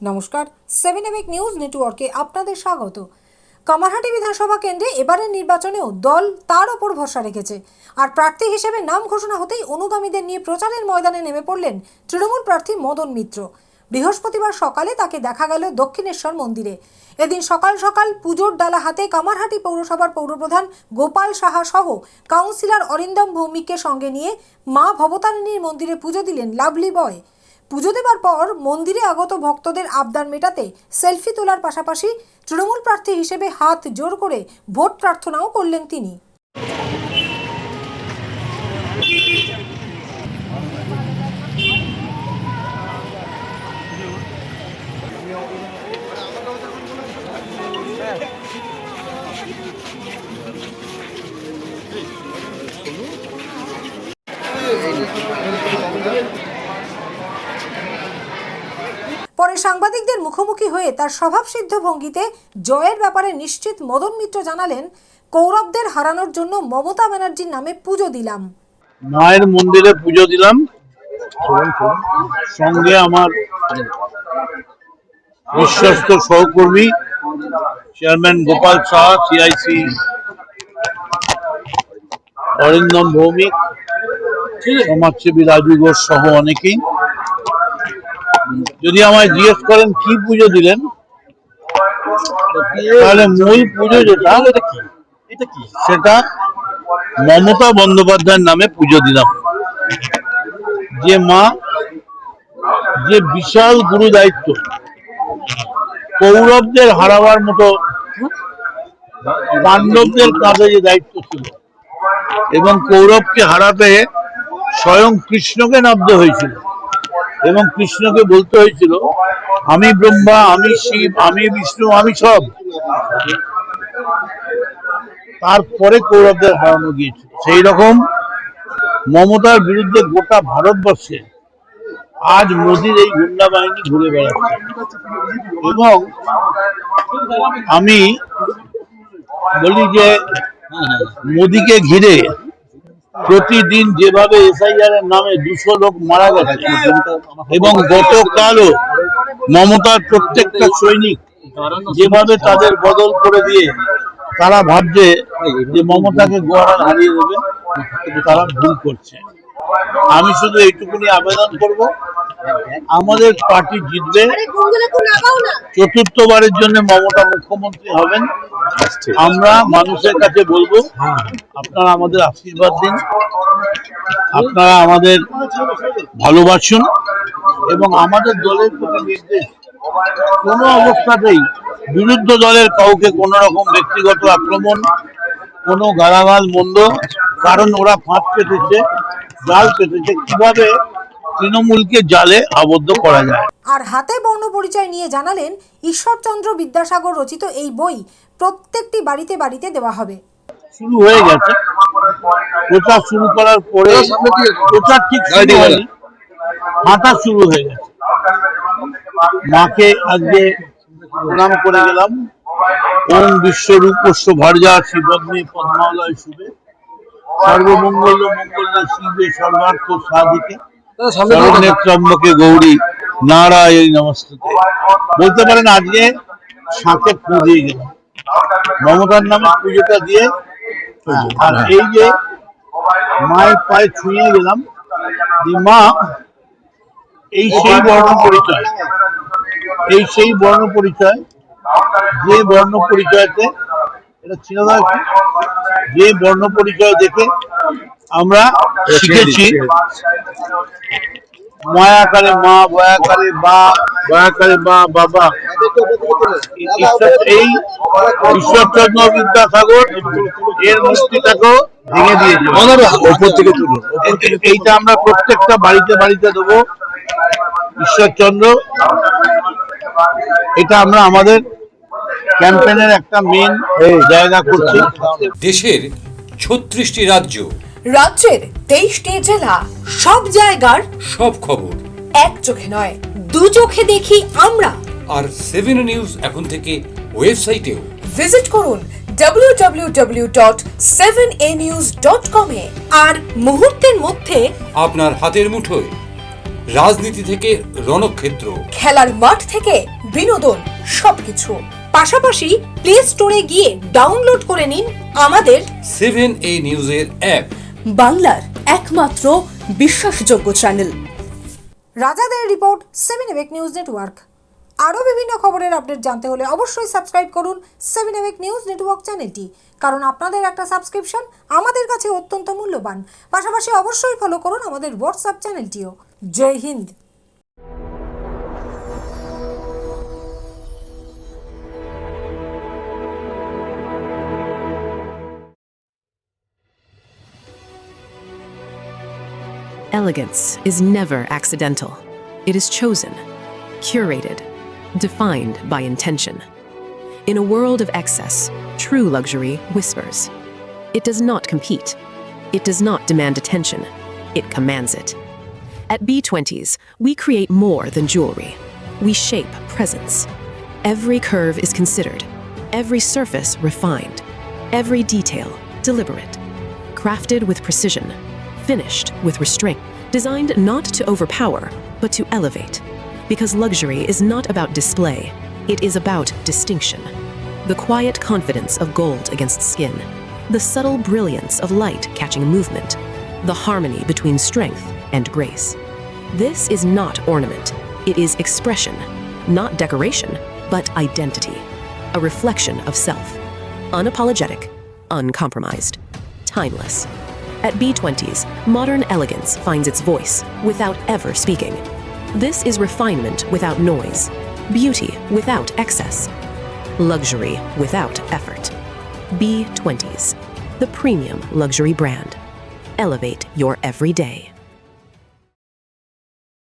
নমস্কার, 7 নিউজ নেটওয়ার্কে আপনাদের স্বাগত। কামারহাটি বিধানসভা কেন্দ্রে এবারের নির্বাচনেও দল তার ওপর ভরসা রেখেছে। আর প্রার্থী হিসেবে নাম ঘোষণা হতেই অনুগামীদের নিয়ে প্রচারের ময়দানে নেমে পড়লেন তৃণমূল প্রার্থী মদন মিত্র। বৃহস্পতিবার সকালে তাকে দেখা গেল দক্ষিণেশ্বর মন্দিরে। এদিন সকাল সকাল পুজোর ডালা হাতে কামারহাটি পৌরসভার পৌরপ্রধান গোপাল সাহা সহ কাউন্সিলর অরিন্দম ভৌমিককে সঙ্গে নিয়ে মা ভবতারিণীর মন্দিরে পুজো দিলেন লাভলি বয়। পুজো দেওয়ার পর মন্দিরে আগত ভক্তদের আবদার মেটাতে সেলফি তোলার পাশাপাশি তৃণমূল প্রার্থী হিসেবে হাত জোর করে ভোট প্রার্থনাও করলেন তিনি। পরে সাংবাদিকদের মুখোমুখি হয়ে তার স্বভাবসিদ্ধ ভঙ্গিতে জয়ের ব্যাপারে নিশ্চিত মদন মিত্র জানালেন, কৌরবদের হারানোর জন্য মমতা ব্যানার্জির নামে পুজো দিলাম। মায়ের মন্দিরে পুজো দিলাম, সঙ্গে আমার বিশ্বস্ত সহকর্মী চেয়ারম্যান গোপাল শাহ, সিআইসি অরিন্দম ভৌমিক, সমাজসেবী রাজু ঘোষ সহ অনেকেই। যদি আমায় জিজ্ঞেস করেন কি পুজো দিলেন, তাহলে মূল পুজো যেটা সেটা মমতা বন্দ্যোপাধ্যায়ের নামে পুজো দিলাম। যে মা, যে বিশাল গুরু দায়িত্ব, কৌরবদের হারাবার মতো পাণ্ডবদের কাঁধে যে দায়িত্ব ছিল এবং কৌরবকে হারাতে স্বয়ং কৃষ্ণকে নামতে হয়েছিল এবং কৃষ্ণকে বলতে হয়েছিল আমি ব্রহ্মা, আমি শিব, আমি বিষ্ণু, আমি সব। তারপরে কৌরবদের হারানো গিয়েছিল। সেই রকম মমতার বিরুদ্ধে গোটা ভারতবর্ষে আজ মোদির এই গুন্ডা বাহিনী ঘুরে বেড়াচ্ছে এবং আমি বলি যে মোদিকে ঘিরে প্রতিদিন যেভাবে এসআইআর এর নামে 200 লোক মারা গেছে এবং গতকালও মমতার প্রত্যেকটা সৈনিক যেভাবে তাদের বদল করে দিয়ে তারা ভাবছে যে মমতাকে গোয়ারা হারিয়ে দেবে, তারা ভুল করছে। আমি শুধু এইটুকুনি আবেদন করব, আমাদের পার্টি জিতবে, চতুর্থবারের জন্য মমতা মুখ্যমন্ত্রী হবেন। আমরা মানুষের কাছে বলবো, আপনারা আমাদের আশীর্বাদ দিন, আপনারা আমাদের ভালোবাসুন এবং আমাদের দলের প্রতি নির্দেশ, কোনো অবস্থাতেই বিরুদ্ধ দলের কাউকে কোন রকম ব্যক্তিগত আক্রমণ, কোনো গালাগাল মন্দ, কারণ ওরা ফাঁদ পেতেছে, জাল পেতেছে কিভাবে তৃণমূলকে জালে আবদ্ধ করা যায়। আর হাতে বর্ণ পরিচয় নিয়ে জানালেন, ঈশ্বরচন্দ্র বিদ্যাসাগর রচিত এই বই প্রত্যেকটি বাড়িতে বাড়িতে দেওয়া হবে। শুরু হয়ে গেছে, প্রচার শুরু করার পরে প্রচার ঠিক শুরু হয়নি, হাঁটা শুরু হয়ে গেছে। মাকে আজকে প্রণাম করে গেলাম। ওম বিশ্বরূপস্য ভার্যা শিবগ্নি পদ্মালয় শুভে সর্বমঙ্গল মঙ্গল শিবে সর্বার্থ সাধিকে শরণ্যত্রম্বকে গৌরী নারায়ণী নমস্তুতে। বলতে পারেন আজকে সাথে ফু দিয়ে গেলাম, মমতার নামে পুজোটা দিয়ে। আর এই যে মায়ের পায়ে ছুঁয়ে গেলাম, মা এই সেই বর্ণ পরিচয়, এই সেই বর্ণ পরিচয়, যে বর্ণ পরিচয়তে এটা ছিল না, যে বর্ণ পরিচয় দেখে আমরা শিখেছি মায়াকারে মা, বয়াকারে বা, বয়াকারে মা বাবা। এই ঈশ্বরচন্দ্র বিদ্যাসাগর এর মূর্তিটাকেও ভেঙে দিয়েছে, ওপর থেকে তুলে। এইটা আমরা প্রত্যেকটা বাড়িতে বাড়িতে দেবো ঈশ্বরচন্দ্র। এটা আমরা আমাদের ক্যাম্পেইনের একটা মেন জায়গা করছি। দেশের 36টি রাজ্য, রাজ্যের 23টি জেলা, সব জায়গার সব খবর এক চোখে নয়, দু চোখে দেখি আমরা। আর 7 নিউজ এখন থেকে ওয়েবসাইটেও ভিজিট করুন www.7anews.com এ। আর মুহূর্তের মধ্যে আপনার হাতের মুঠোয় রাজনীতি থেকে রণক্ষেত্র, খেলার মাঠ থেকে বিনোদন, সবকিছু পাশাপাশি প্লে স্টোরে গিয়ে ডাউনলোড করে নিন আমাদের 7A নিউজের অ্যাপ। বাংলার একমাত্র বিশ্বাসযোগ্য চ্যানেল। রাজাদের রিপোর্ট 7 নিউজ নেটওয়ার্ক। আরও বিভিন্ন খবরের আপডেট জানতে হলে অবশ্যই সাবস্ক্রাইব করুন 7 নিউজ নেটওয়ার্ক চ্যানেলটি, কারণ আপনাদের একটা সাবস্ক্রিপশন আমাদের কাছে অত্যন্ত মূল্যবান। পাশাপাশি অবশ্যই ফলো করুন আমাদের হোয়াটসঅ্যাপ চ্যানেলটিও। Jai Hind. Elegance is never accidental. It is chosen, curated, defined by intention. In a world of excess, true luxury whispers. It does not compete. It does not demand attention. It commands it. At B20s, we create more than jewelry. We shape presence. Every curve is considered, every surface refined, every detail deliberate, crafted with precision, finished with restraint, designed not to overpower, but to elevate. Because luxury is not about display, it is about distinction. The quiet confidence of gold against skin, the subtle brilliance of light catching movement, the harmony between strength and grace. This is not ornament, it is expression, not decoration, but identity, a reflection of self, unapologetic, uncompromised, timeless. At B20s, modern elegance finds its voice without ever speaking. This is refinement without noise, beauty without excess, luxury without effort. B20s, the premium luxury brand. Elevate your everyday.